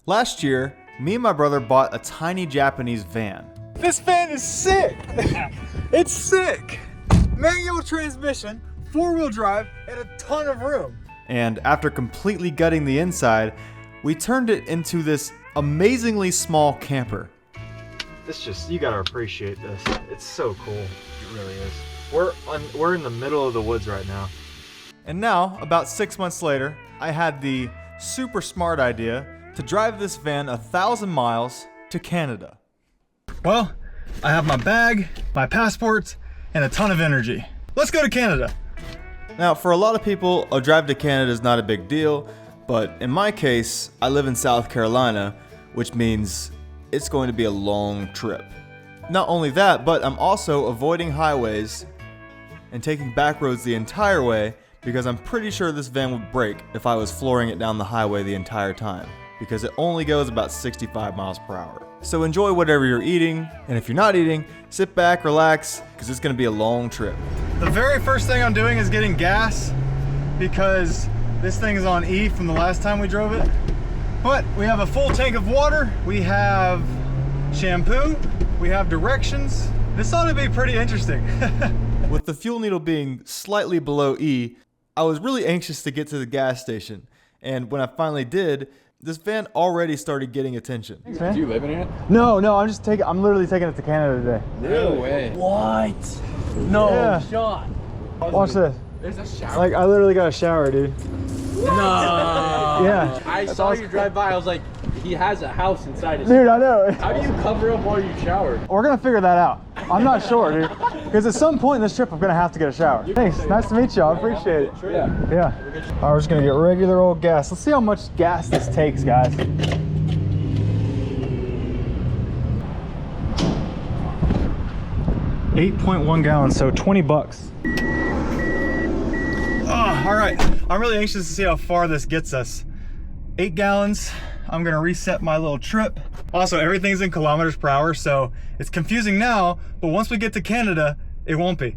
Last year, me and my brother bought a tiny Japanese van. This van is sick! It's sick! Manual transmission, 4-wheel drive, and a ton of room. And after completely gutting the inside, we turned it into this amazingly small camper. You gotta appreciate this. It's so cool. It really is. We're in the middle of the woods right now. And now, about 6 months later, I had the super smart idea to drive this van 1,000 miles to Canada. Well, I have my bag, my passports, and a ton of energy. Let's go to Canada. Now, for a lot of people, a drive to Canada is not a big deal, but in my case, I live in South Carolina, which means it's going to be a long trip. Not only that, but I'm also avoiding highways and taking back roads the entire way because I'm pretty sure this van would break if I was flooring it down the highway the entire time, because it only goes about 65 miles per hour. So enjoy whatever you're eating, and if you're not eating, sit back, relax, because it's gonna be a long trip. The very first thing I'm doing is getting gas because this thing is on E from the last time we drove it. But we have a full tank of water, we have shampoo, we have directions. This ought to be pretty interesting. With the fuel needle being slightly below E, I was really anxious to get to the gas station. And when I finally did, this van already started getting attention. Thanks, man. Do you live in it? No, I'm literally taking it to Canada today. No way. What? No shot. Watch this. There's a shower. Like, I literally got a shower, dude. No. Yeah. I saw you drive by. I was like, he has a house inside his. Dude, I know. How do you cover up while you shower? We're gonna figure that out. I'm not sure, dude. Because at some point in this trip, I'm gonna have to get a shower. Thanks. Nice to meet you. I appreciate it. Yeah. Yeah. All right, we're just gonna get regular old gas. Let's see how much gas this takes, guys. 8.1 gallons, so 20 bucks. Oh, all right. I'm really anxious to see how far this gets us. 8 gallons. I'm gonna reset my little trip. Also, everything's in kilometers per hour, so it's confusing now, but once we get to Canada, it won't be.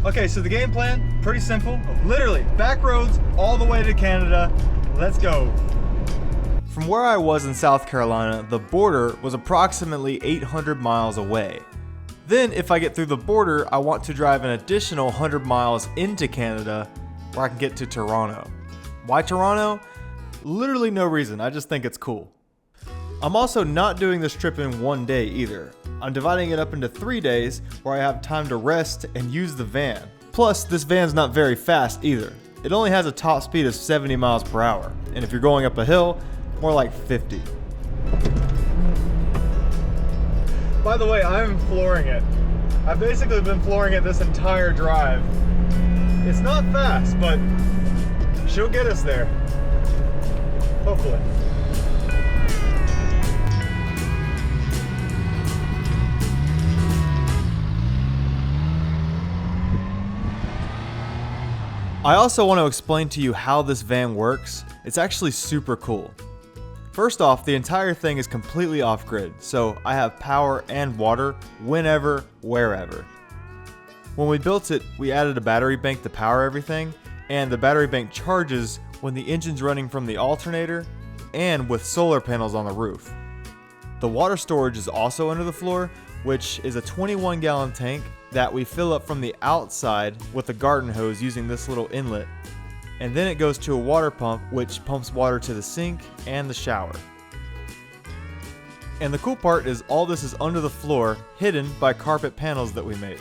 Okay, so the game plan, pretty simple. Literally, back roads all the way to Canada. Let's go. From where I was in South Carolina, the border was approximately 800 miles away. Then, if I get through the border, I want to drive an additional 100 miles into Canada where I can get to Toronto. Why Toronto? Literally no reason, I just think it's cool. I'm also not doing this trip in one day either. I'm dividing it up into 3 days where I have time to rest and use the van. Plus, this van's not very fast either. It only has a top speed of 70 miles per hour, and if you're going up a hill, more like 50. By the way, I'm flooring it. I've basically been flooring it this entire drive. It's not fast, but she'll get us there. Hopefully. I also want to explain to you how this van works. It's actually super cool. First off, the entire thing is completely off-grid, so I have power and water whenever, wherever. When we built it, we added a battery bank to power everything, and the battery bank charges when the engine's running from the alternator and with solar panels on the roof. The water storage is also under the floor, which is a 21-gallon tank that we fill up from the outside with a garden hose using this little inlet. And then it goes to a water pump, which pumps water to the sink and the shower. And the cool part is all this is under the floor, hidden by carpet panels that we made.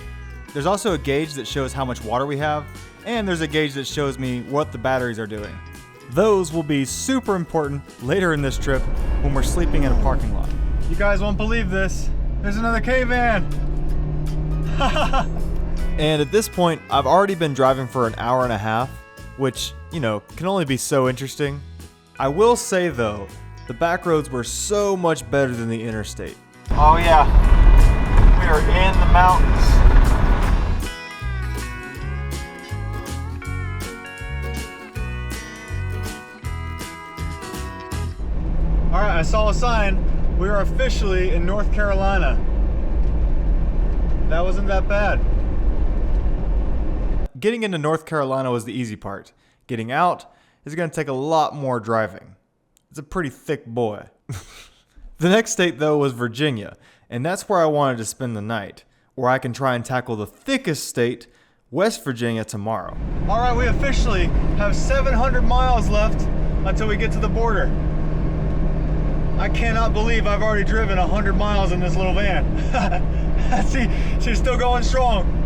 There's also a gauge that shows how much water we have, and there's a gauge that shows me what the batteries are doing. Those will be super important later in this trip when we're sleeping in a parking lot. You guys won't believe this. There's another K-van. And at this point, I've already been driving for an hour and a half, which, you know, can only be so interesting. I will say though, the back roads were so much better than the interstate. Oh yeah, we are in the mountains. All right, I saw a sign. We are officially in North Carolina. That wasn't that bad. getting into North Carolina was the easy part. Getting out is going to take a lot more driving. It's a pretty thick boy. The next state, though, was Virginia, and that's where I wanted to spend the night, where I can try and tackle the thickest state, West Virginia, tomorrow. All right, we officially have 700 miles left until we get to the border. I cannot believe I've already driven 100 miles in this little van. See, she's still going strong.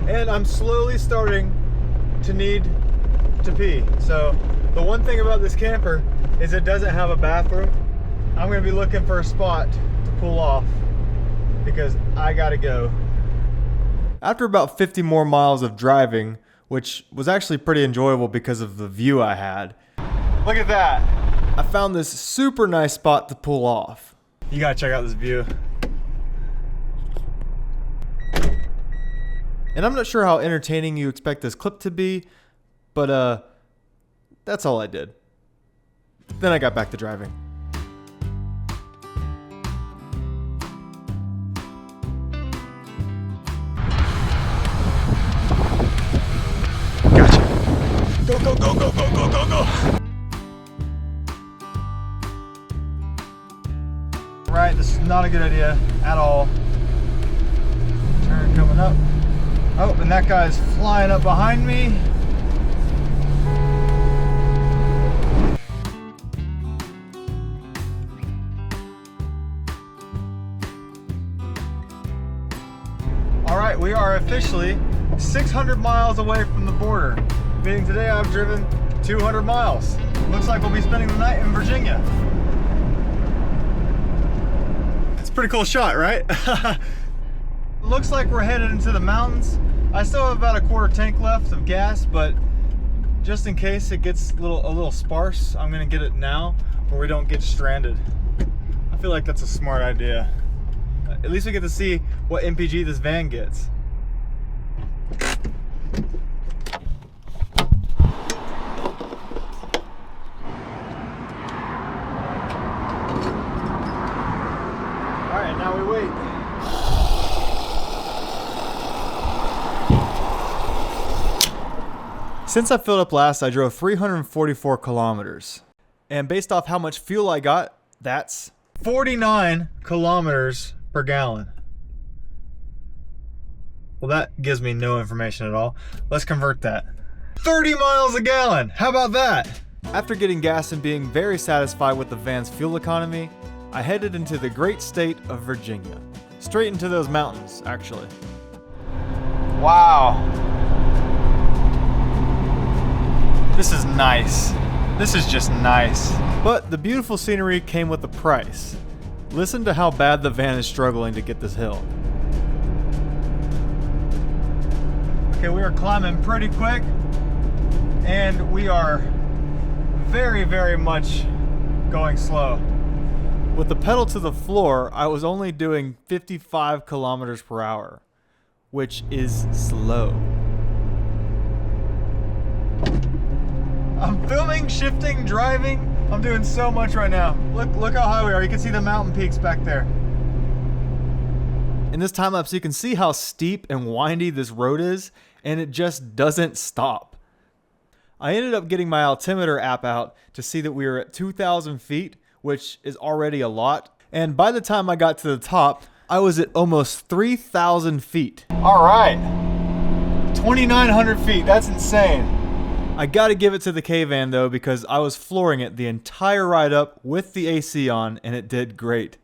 And I'm slowly starting to need to pee. So the one thing about this camper is it doesn't have a bathroom. I'm gonna be looking for a spot to pull off because I gotta go. After about 50 more miles of driving, which was actually pretty enjoyable because of the view I had, Look at that. I found this super nice spot to pull off. You gotta check out this view. And I'm not sure how entertaining you expect this clip to be, but that's all I did. Then I got back to driving. Gotcha. Go, go, go, go, go, go, go, go. Right, this is not a good idea at all. Turn coming up. Oh, and that guy's flying up behind me. All right, we are officially 600 miles away from the border. Meaning today I've driven 200 miles. Looks like we'll be spending the night in Virginia. It's a pretty cool shot, right? Looks like we're headed into the mountains. I still have about a quarter tank left of gas, but just in case it gets a little sparse, I'm gonna get it now where we don't get stranded. I feel like that's a smart idea. At least we get to see what MPG this van gets. All right, now we wait. Since I filled up last, I drove 344 kilometers. And based off how much fuel I got, that's 49 kilometers per gallon. Well, that gives me no information at all. Let's convert that. 30 miles a gallon. How about that? After getting gas and being very satisfied with the van's fuel economy, I headed into the great state of Virginia. Straight into those mountains, actually. Wow. This is nice. This is just nice. But the beautiful scenery came with a price. Listen to how bad the van is struggling to get this hill. Okay, we are climbing pretty quick, and we are very, very much going slow. With the pedal to the floor, I was only doing 55 kilometers per hour, which is slow. I'm filming, shifting, driving. I'm doing so much right now. Look how high we are. You can see the mountain peaks back there. In this time lapse, you can see how steep and windy this road is, and it just doesn't stop. I ended up getting my altimeter app out to see that we were at 2,000 feet, which is already a lot. And by the time I got to the top, I was at almost 3,000 feet. All right. 2,900 feet. That's insane. I gotta give it to the K-Van though, because I was flooring it the entire ride up with the AC on, and it did great.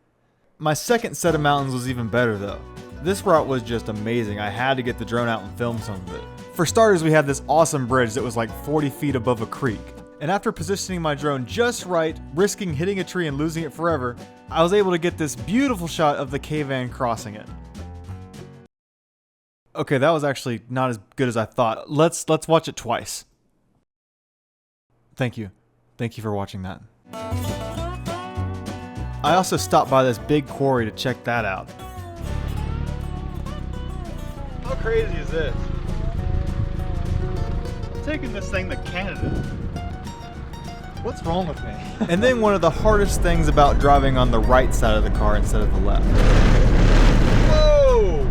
My second set of mountains was even better though. This route was just amazing. I had to get the drone out and film some of it. For starters, we had this awesome bridge that was like 40 feet above a creek. And after positioning my drone just right, risking hitting a tree and losing it forever, I was able to get this beautiful shot of the K-Van crossing it. Okay, that was actually not as good as I thought. Let's watch it twice. Thank you. Thank you for watching that. I also stopped by this big quarry to check that out. How crazy is this? I'm taking this thing to Canada. What's wrong with me? And then one of the hardest things about driving on the right side of the car instead of the left. Whoa!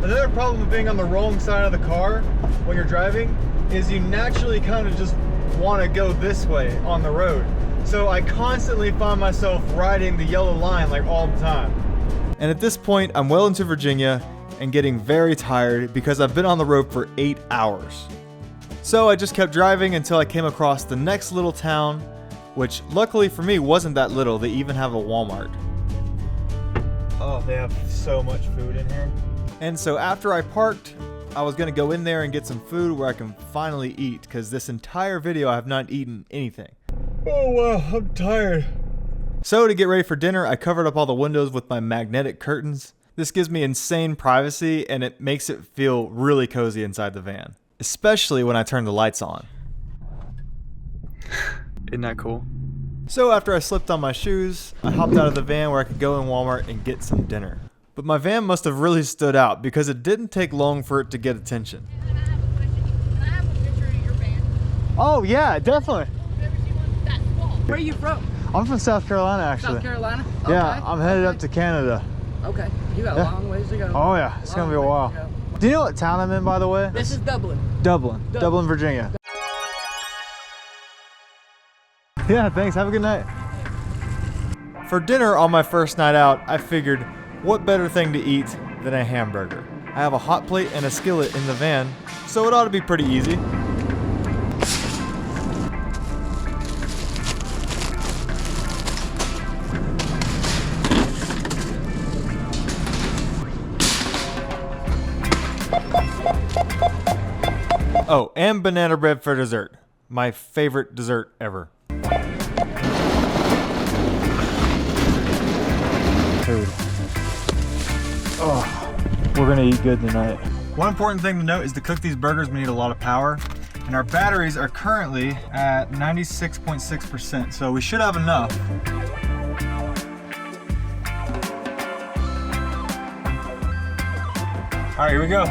Another problem with being on the wrong side of the car when you're driving is you naturally kind of just want to go this way on the road. So I constantly find myself riding the yellow line like all the time. And at this point, I'm well into Virginia and getting very tired because I've been on the road for 8 hours. So I just kept driving until I came across the next little town, which luckily for me wasn't that little. They even have a Walmart. Oh, they have so much food in here. And so after I parked, I was gonna go in there and get some food where I can finally eat, because this entire video I have not eaten anything. Oh wow, I'm tired. So to get ready for dinner, I covered up all the windows with my magnetic curtains. This gives me insane privacy and it makes it feel really cozy inside the van, especially when I turn the lights on. Isn't that cool? So after I slipped on my shoes, I hopped out of the van where I could go in Walmart and get some dinner. But my van must have really stood out because it didn't take long for it to get attention. And I have a question. Can I have a picture of your van? Oh yeah, definitely. I've never seen one that small. Where are you from? I'm from South Carolina actually. South Carolina? Yeah, Okay. I'm headed up to Canada. Okay. You got a long ways to go. Oh yeah, it's gonna be a Long while. ways to go. Do you know what town I'm in, by the way? This is Dublin. Dublin, Virginia. Yeah, thanks. Have a good night. For dinner on my first night out, I figured, what better thing to eat than a hamburger? I have a hot plate and a skillet in the van, so it ought to be pretty easy. Oh, and banana bread for dessert. My favorite dessert ever. Food. Oh, we're gonna eat good tonight. One important thing to note is to cook these burgers, we need a lot of power. And our batteries are currently at 96.6%, so we should have enough. All right, here we go.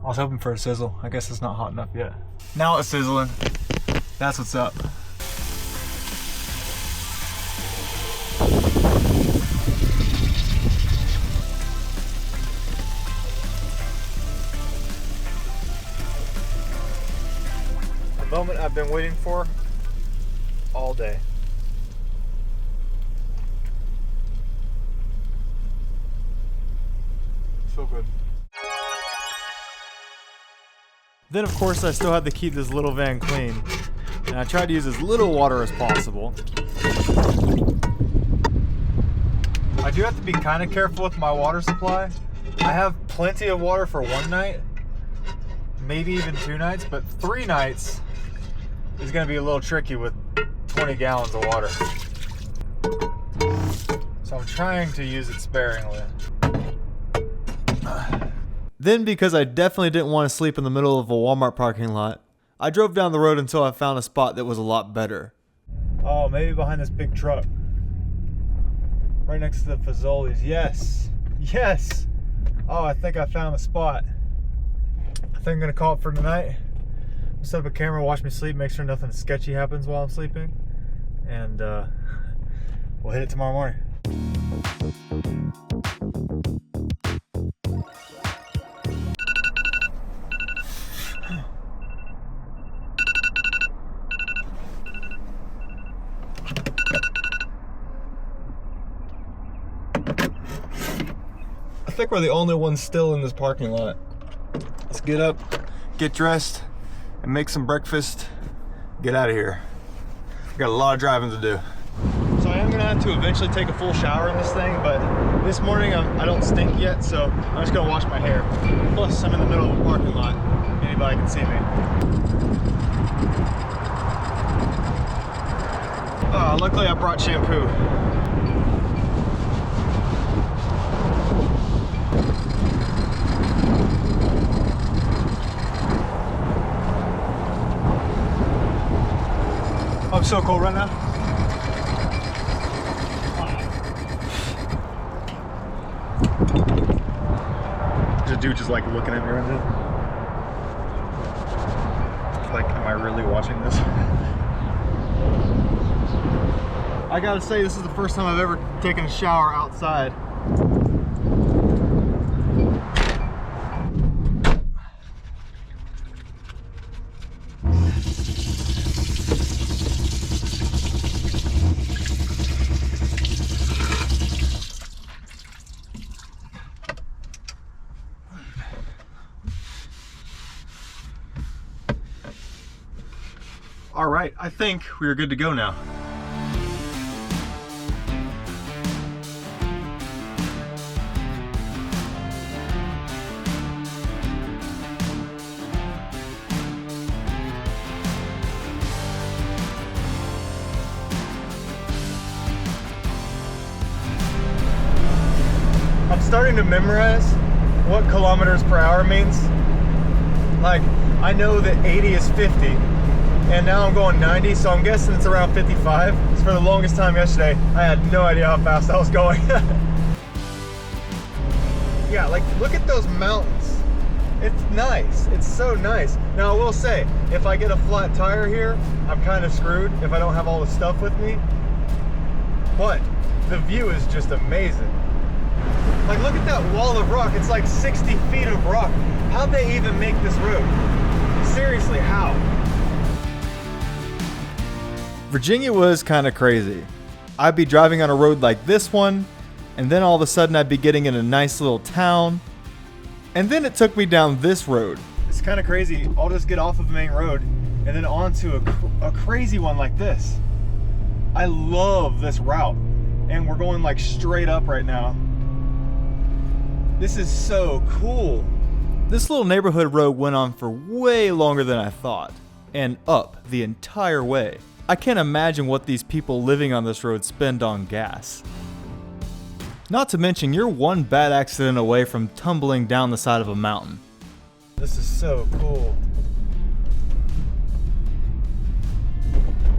I was hoping for a sizzle. I guess it's not hot enough yet. Now it's sizzling. That's what's up. The moment I've been waiting for all day. So good. Then of course I still had to keep this little van clean, and I tried to use as little water as possible. I do have to be kind of careful with my water supply. I have plenty of water for one night, maybe even 2 nights, but 3 nights is gonna be a little tricky with 20 gallons of water. So I'm trying to use it sparingly. Then, because I definitely didn't want to sleep in the middle of a Walmart parking lot, I drove down the road until I found a spot that was a lot better. Oh, maybe behind this big truck. Right next to the Fazoli's. Yes! Yes! Oh, I think I found the spot. I think I'm going to call it for tonight. I'll set up a camera, watch me sleep, make sure nothing sketchy happens while I'm sleeping. And we'll hit it tomorrow morning. I think we're the only ones still in this parking lot. Let's get up, get dressed, and make some breakfast. Get out of here. We got a lot of driving to do. So I am gonna have to eventually take a full shower in this thing, but this morning I don't stink yet, so I'm just gonna wash my hair. Plus, I'm in the middle of a parking lot. Anybody can see me. Luckily I brought shampoo. I'm so cold right now. There's a dude just like looking at me right now. Like, am I really watching this? I gotta say, this is the first time I've ever taken a shower outside. All right, I think we're good to go now. I'm starting to memorize what kilometers per hour means. Like, I know that 80 is 50, and now I'm going 90, so I'm guessing it's around 55. So for the longest time yesterday, I had no idea how fast I was going. Yeah, like, look at those mountains. It's nice. It's so nice. Now, I will say, if I get a flat tire here, I'm kind of screwed if I don't have all the stuff with me. But the view is just amazing. Like, look at that wall of rock. It's like 60 feet of rock. How'd they even make this road? Seriously, how? Virginia was kind of crazy. I'd be driving on a road like this one, and then all of a sudden I'd be getting in a nice little town, and then it took me down this road. It's kind of crazy. I'll just get off of the main road and then onto a crazy one like this. I love this route, and we're going like straight up right now. This is so cool. This little neighborhood road went on for way longer than I thought, and up the entire way. I can't imagine what these people living on this road spend on gas. Not to mention, you're one bad accident away from tumbling down the side of a mountain. This is so cool.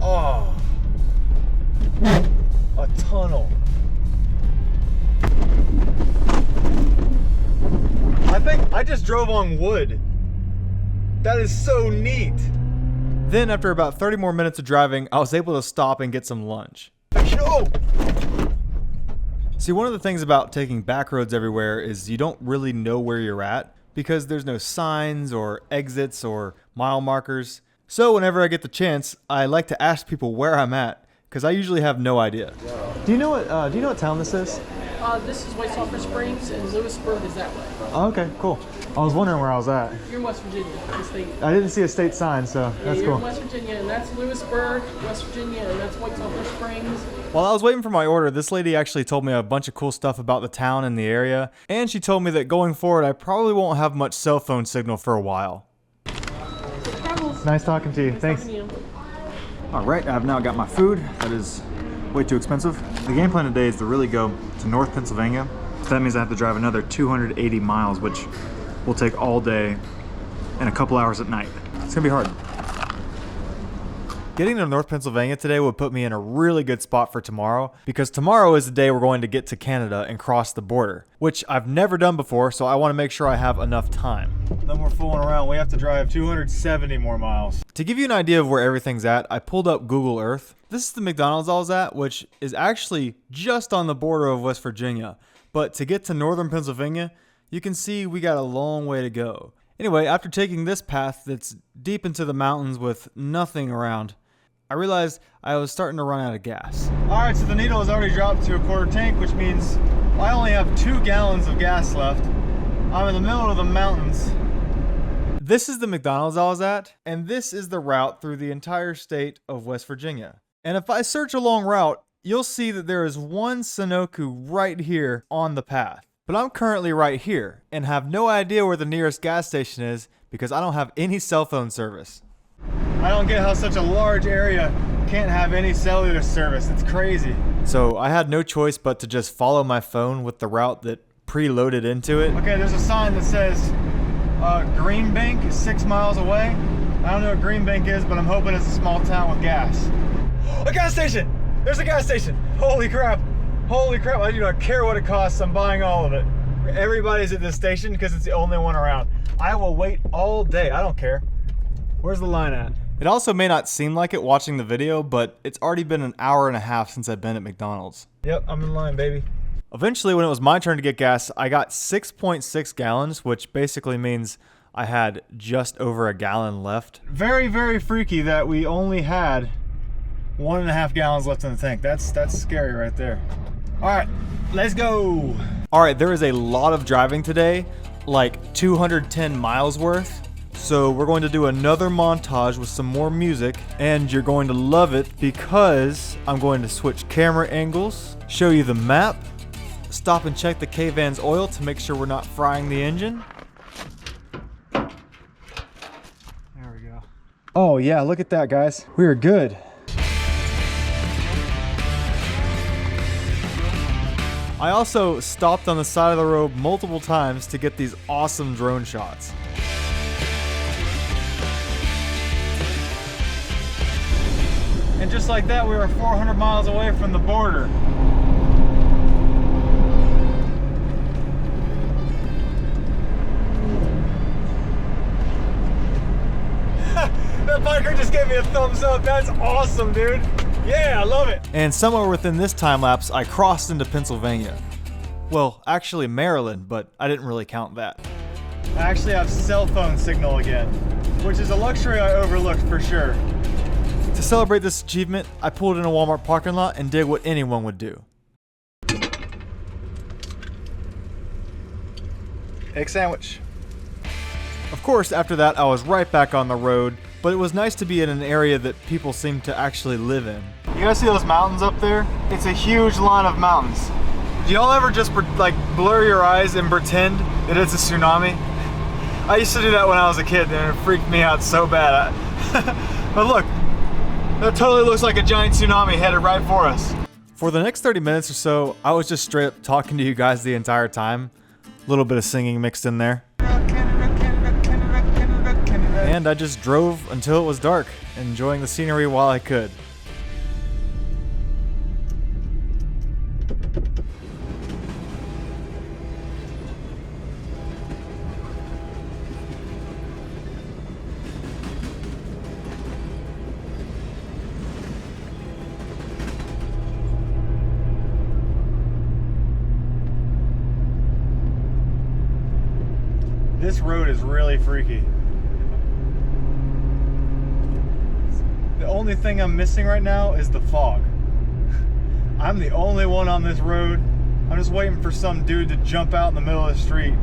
Oh, a tunnel. I think I just drove on wood. That is so neat. Then after about 30 more minutes of driving, I was able to stop and get some lunch. Oh. See, one of the things about taking back roads everywhere is you don't really know where you're at because there's no signs or exits or mile markers. So whenever I get the chance, I like to ask people where I'm at because I usually have no idea. Do you know what town this is? This is White Sulphur Springs, and Lewisburg is that way. Oh, okay, cool. I was wondering where I was at. You're in West Virginia. The state. I didn't see a state sign, so that's You're cool. in West Virginia, and that's Lewisburg, West Virginia, and that's White Sulphur Springs. While I was waiting for my order, this lady actually told me a bunch of cool stuff about the town and the area, and she told me that going forward I probably won't have much cell phone signal for a while. Nice talking to you. Thanks. Talking to you. All right, I've now got my food. That is way too expensive. The game plan today is to really go to North Pennsylvania. So that means I have to drive another 280 miles, which will take all day and a couple hours at night. It's gonna be hard. Getting to North Pennsylvania today would put me in a really good spot for tomorrow, because tomorrow is the day we're going to get to Canada and cross the border, which I've never done before, so I want to make sure I have enough time. No more fooling around. We have to drive 270 more miles. To give you an idea of where everything's at, I pulled up Google Earth. This is the McDonald's I was at, which is actually just on the border of West Virginia. But to get to northern Pennsylvania, you can see we got a long way to go. Anyway, after taking this path that's deep into the mountains with nothing around, I realized I was starting to run out of gas. All right, so the needle has already dropped to a quarter tank, which means I only have 2 gallons of gas left. I'm in the middle of the mountains. This is the McDonald's I was at, and this is the route through the entire state of West Virginia. And if I search a long route, you'll see that there is one Sunoco right here on the path. But I'm currently right here and have no idea where the nearest gas station is because I don't have any cell phone service. I don't get how such a large area can't have any cellular service. It's crazy. So I had no choice but to just follow my phone with the route that preloaded into it. Okay, there's a sign that says Green Bank is 6 miles away. I don't know what Green Bank is, but I'm hoping it's a small town with gas. A gas station! There's a gas station! Holy crap! Holy crap, I do not care what it costs, I'm buying all of it. Everybody's at this station because it's the only one around. I will wait all day, I don't care. Where's the line at? It also may not seem like it watching the video, but it's already been an hour and a half since I've been at McDonald's. Yep, I'm in line, baby. Eventually, when it was my turn to get gas, I got 6.6 gallons, which basically means I had just over a gallon left. Very, very freaky that we only had 1.5 gallons left in the tank. That's scary right there. All right, let's go. All right, there is a lot of driving today, like 210 miles worth. So we're going to do another montage with some more music, and you're going to love it because I'm going to switch camera angles, show you the map, stop and check the K-Van's oil to make sure we're not frying the engine. There we go. Oh yeah, look at that, guys. We are good. I also stopped on the side of the road multiple times to get these awesome drone shots. And just like that, we were 400 miles away from the border. That biker just gave me a thumbs up. That's awesome, dude. Yeah, I love it. And somewhere within this time lapse, I crossed into Pennsylvania. Well, actually Maryland, but I didn't really count that. I actually have cell phone signal again, which is a luxury I overlooked for sure. To celebrate this achievement, I pulled in a Walmart parking lot and did what anyone would do. Egg sandwich. Of course, after that, I was right back on the road, but it was nice to be in an area that people seem to actually live in. You guys see those mountains up there? It's a huge line of mountains. Do y'all ever just like blur your eyes and pretend that it's a tsunami? I used to do that when I was a kid and it freaked me out so bad. But look, that totally looks like a giant tsunami headed right for us. For the next 30 minutes or so, I was just straight up talking to you guys the entire time. A little bit of singing mixed in there. And I just drove until it was dark, enjoying the scenery while I could. This road is really freaky. The only thing I'm missing right now is the fog. I'm the only one on this road. I'm just waiting for some dude to jump out in the middle of the street.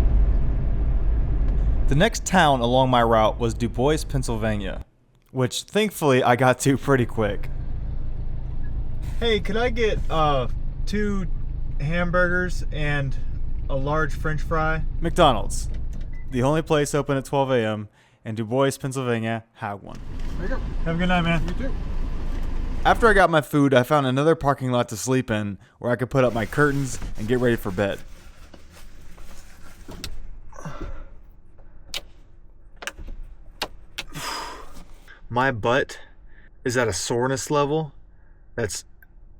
The next town along my route was Du Bois, Pennsylvania, which thankfully I got to pretty quick. Hey, could I get 2 hamburgers and a large French fry? McDonald's, the only place open at 12 a.m., and Du Bois, Pennsylvania had one. There you go. Have a good night, man. You too. After I got my food, I found another parking lot to sleep in where I could put up my curtains and get ready for bed. My butt is at a soreness level that's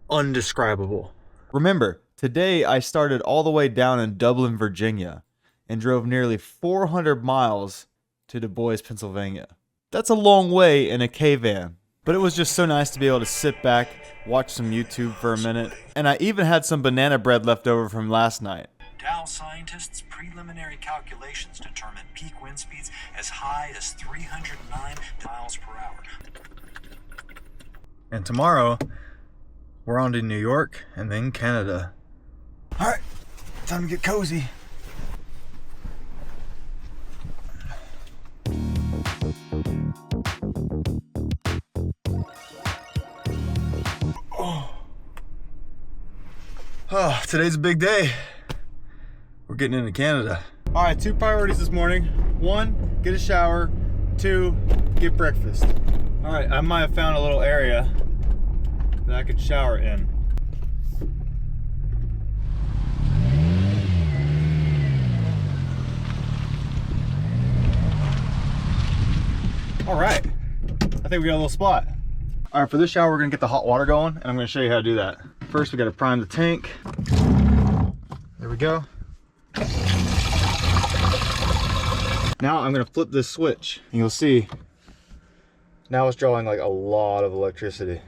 undescribable. Remember, today I started all the way down in Dublin, Virginia, and drove nearly 400 miles to Du Bois, Pennsylvania. That's a long way in a K-van, but it was just so nice to be able to sit back, watch some YouTube for a minute, and I even had some banana bread left over from last night. Dow scientists' preliminary calculations determine peak wind speeds as high as 309 miles per hour. And tomorrow, we're on to New York and then Canada. All right, time to get cozy. Oh, today's a big day. We're getting into Canada. All right, 2 priorities this morning. 1, get a shower. 2, get breakfast. All right, I might have found a little area that I could shower in. All right, I think we got a little spot. All right, for this shower, we're gonna get the hot water going, and I'm gonna show you how to do that. First, we gotta prime the tank. There we go. Now I'm gonna flip this switch, and you'll see, now it's drawing like a lot of electricity.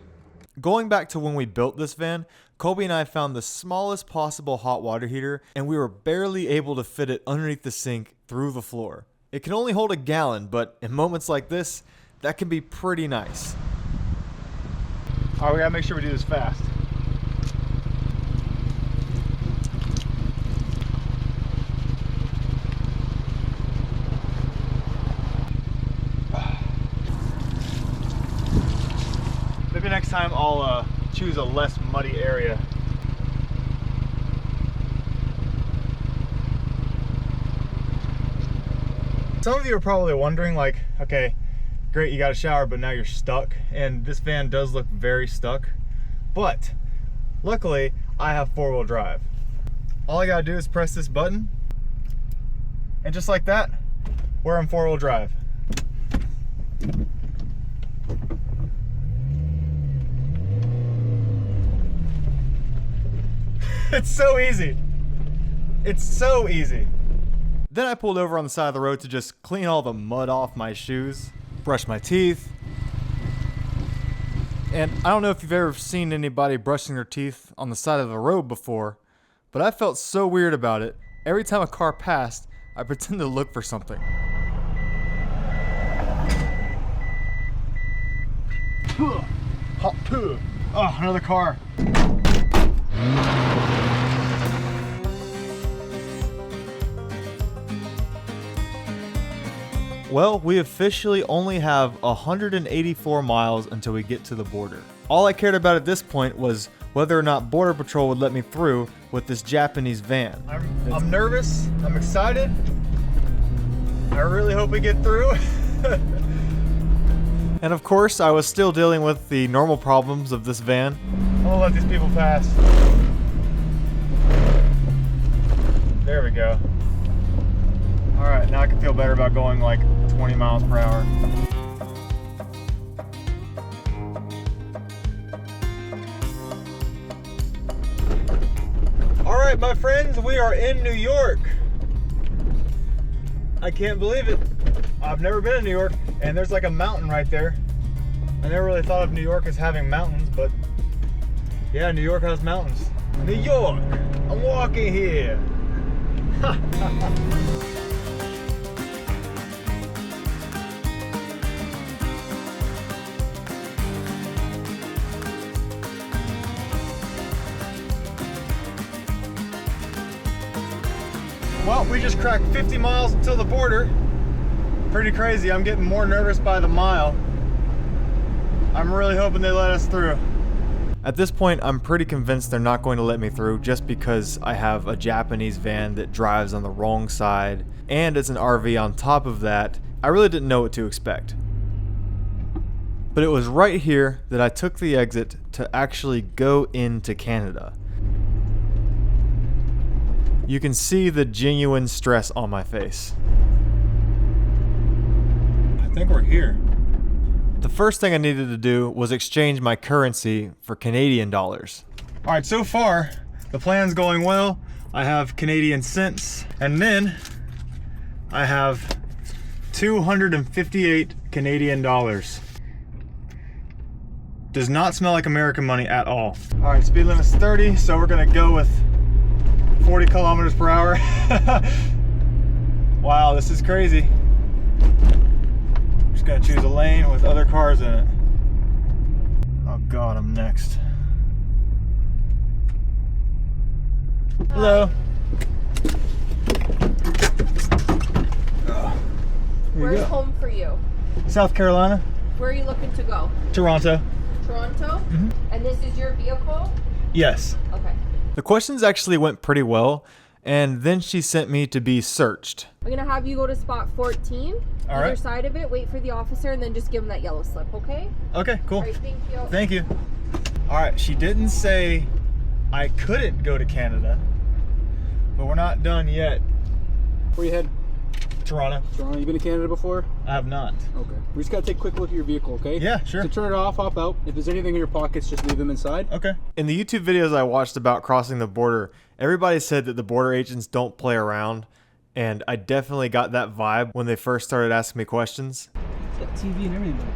Going back to when we built this van, Colby and I found the smallest possible hot water heater, and we were barely able to fit it underneath the sink through the floor. It can only hold a gallon, but in moments like this, that can be pretty nice. All right, we gotta make sure we do this fast. next time I'll choose a less muddy area. Some of you are probably wondering, like, okay, great, you got a shower, but now you're stuck. And this van does look very stuck. But luckily, I have four-wheel drive. All I gotta do is press this button, and just like that, we're in four-wheel drive. It's so easy. It's so easy. Then I pulled over on the side of the road to just clean all the mud off my shoes, brush my teeth. And I don't know if you've ever seen anybody brushing their teeth on the side of the road before, but I felt so weird about it. Every time a car passed, I pretended to look for something. Oh, another car. Well, we officially only have 184 miles until we get to the border. All I cared about at this point was whether or not Border Patrol would let me through with this Japanese van. I'm nervous. I'm excited. I really hope we get through. And of course, I was still dealing with the normal problems of this van. I'm gonna let these people pass. There we go. All right, now I can feel better about going like 20 miles per hour. All right, my friends, we are in New York. I can't believe it. I've never been in New York, and there's like a mountain right there. I never really thought of New York as having mountains, but yeah, New York has mountains. New York, I'm walking here. Well, we just cracked 50 miles until the border. Pretty crazy. I'm getting more nervous by the mile. I'm really hoping they let us through. At this point, I'm pretty convinced they're not going to let me through just because I have a Japanese van that drives on the wrong side, and it's an RV on top of that. I really didn't know what to expect. But it was right here that I took the exit to actually go into Canada. You can see the genuine stress on my face. I think we're here. The first thing I needed to do was exchange my currency for Canadian dollars. All right, so far, the plan's going well. I have Canadian cents, and then I have 258 Canadian dollars. Does not smell like American money at all. All right, speed limit's 30, so we're gonna go with 40 kilometers per hour. Wow, this is crazy. Just gonna choose a lane with other cars in it. Oh God, I'm next. Hello. Where's home for you? South Carolina. Where are you looking to go? Toronto. Toronto? And this is your vehicle? Yes. Okay. The questions actually went pretty well, and then she sent me to be searched. I'm gonna have you go to spot 14, All either right. side of it, wait for the officer, and then just give him that yellow slip, okay? Okay, cool. All right, thank you. Thank you. All right, she didn't say I couldn't go to Canada, but we're not done yet. Where you head? Toronto. Toronto. You been to Canada before? I have not. Okay. We just gotta take a quick look at your vehicle, okay? Yeah, sure. So turn it off, hop out. If there's anything in your pockets, just leave them inside. Okay. In the YouTube videos I watched about crossing the border, everybody said that the border agents don't play around, and I definitely got that vibe when they first started asking me questions. It's got TV and everything.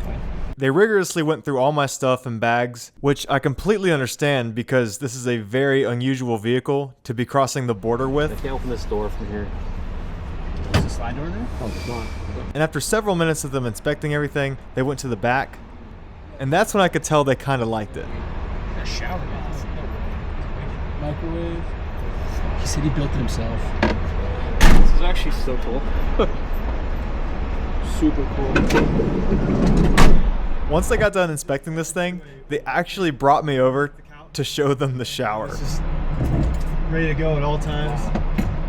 Okay. They rigorously went through all my stuff and bags, which I completely understand because this is a very unusual vehicle to be crossing the border I with. can't open this door from here. There's a slide door there? Oh, come on. And after several minutes of them inspecting everything, they went to the back, and that's when I could tell they kind of liked it. A shower bath. Microwave. He said he built it himself. This is actually so cool. Super cool. Once they got done inspecting this thing, they actually brought me over to show them the shower. It's just ready to go at all times.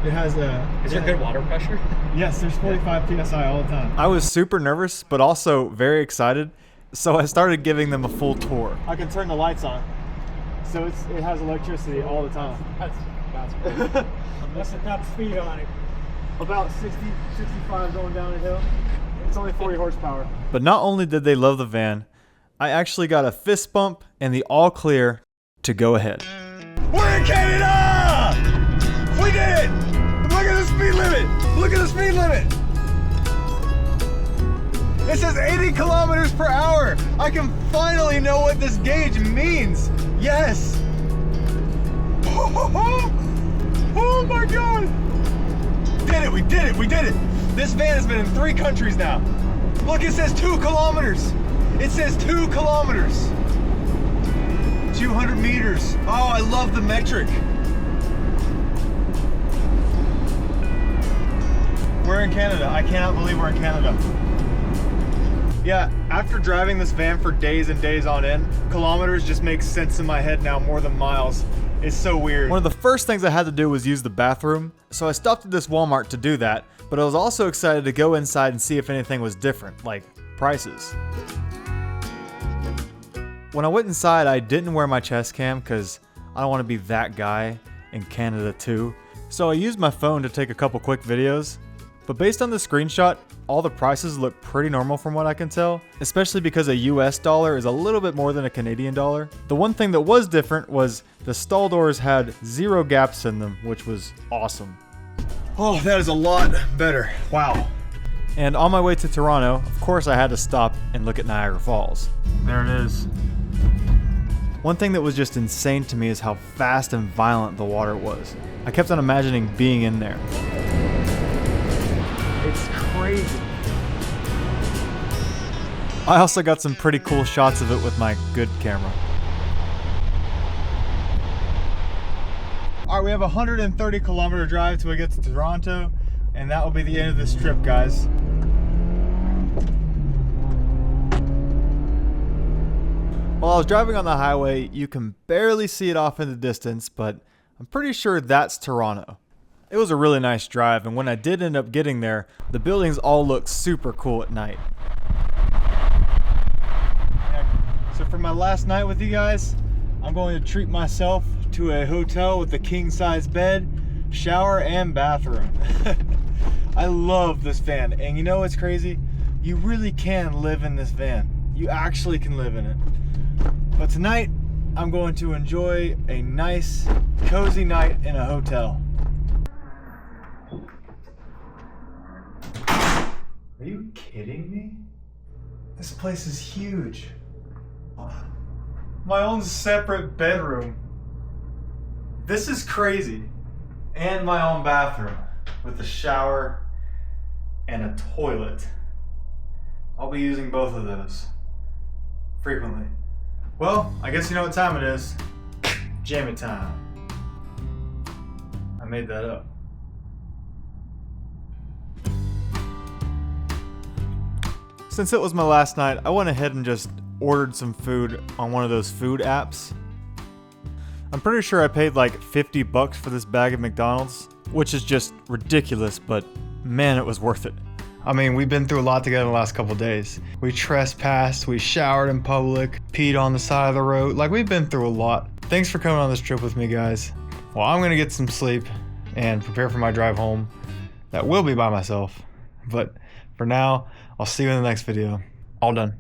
It has a... Is there good water pressure? Yes, there's 45 PSI all the time. I was super nervous, but also very excited, so I started giving them a full tour. I can turn the lights on, so it has electricity all the time. That's cool. What's the top speed on it? About 60, 65 going down the hill. It's only 40 horsepower. But not only did they love the van, I actually got a fist bump and the all clear to go ahead. We're in Canada! We did it! Look at the speed limit! Look at the speed limit! It says 80 kilometers per hour! I can finally know what this gauge means! Yes! Oh my god! Did it! We did it! We did it! This van has been in 3 countries now. Look, it says 2 kilometers! It says 2 kilometers! 200 meters. Oh, I love the metric. We're in Canada. I cannot believe we're in Canada. Yeah, after driving this van for days and days on end, kilometers just makes sense in my head now more than miles. It's so weird. One of the first things I had to do was use the bathroom, so I stopped at this Walmart to do that, but I was also excited to go inside and see if anything was different, like prices. When I went inside, I didn't wear my chest cam because I don't want to be that guy in Canada too. So I used my phone to take a couple quick videos. But based on the screenshot, all the prices look pretty normal from what I can tell, especially because a US dollar is a little bit more than a Canadian dollar. The one thing that was different was the stall doors had 0 gaps in them, which was awesome. Oh, that is a lot better. Wow. And on my way to Toronto, of course I had to stop and look at Niagara Falls. There it is. One thing that was just insane to me is how fast and violent the water was. I kept on imagining being in there. It's crazy. I also got some pretty cool shots of it with my good camera. All right, we have a 130 kilometer drive till we get to Toronto, and that will be the end of this trip, guys. While I was driving on the highway, you can barely see it off in the distance, but I'm pretty sure that's Toronto. It was a really nice drive, and when I did end up getting there, the buildings all looked super cool at night. So for my last night with you guys, I'm going to treat myself to a hotel with a king-size bed, shower, and bathroom. I love this van, and you know what's crazy? You really can live in this van. You actually can live in it. But tonight, I'm going to enjoy a nice, cozy night in a hotel. Are you kidding me? This place is huge. My own separate bedroom. This is crazy. And my own bathroom with a shower and a toilet. I'll be using both of those frequently. Well, I guess you know what time it is. Jammy time. I made that up. Since it was my last night, I went ahead and just ordered some food on one of those food apps. I'm pretty sure I paid like $50 for this bag of McDonald's, which is just ridiculous, but man, it was worth it. I mean, we've been through a lot together the last couple days. We trespassed, we showered in public, peed on the side of the road. Like, we've been through a lot. Thanks for coming on this trip with me, guys. Well, I'm gonna get some sleep and prepare for my drive home. That will be by myself. But for now, I'll see you in the next video. All done.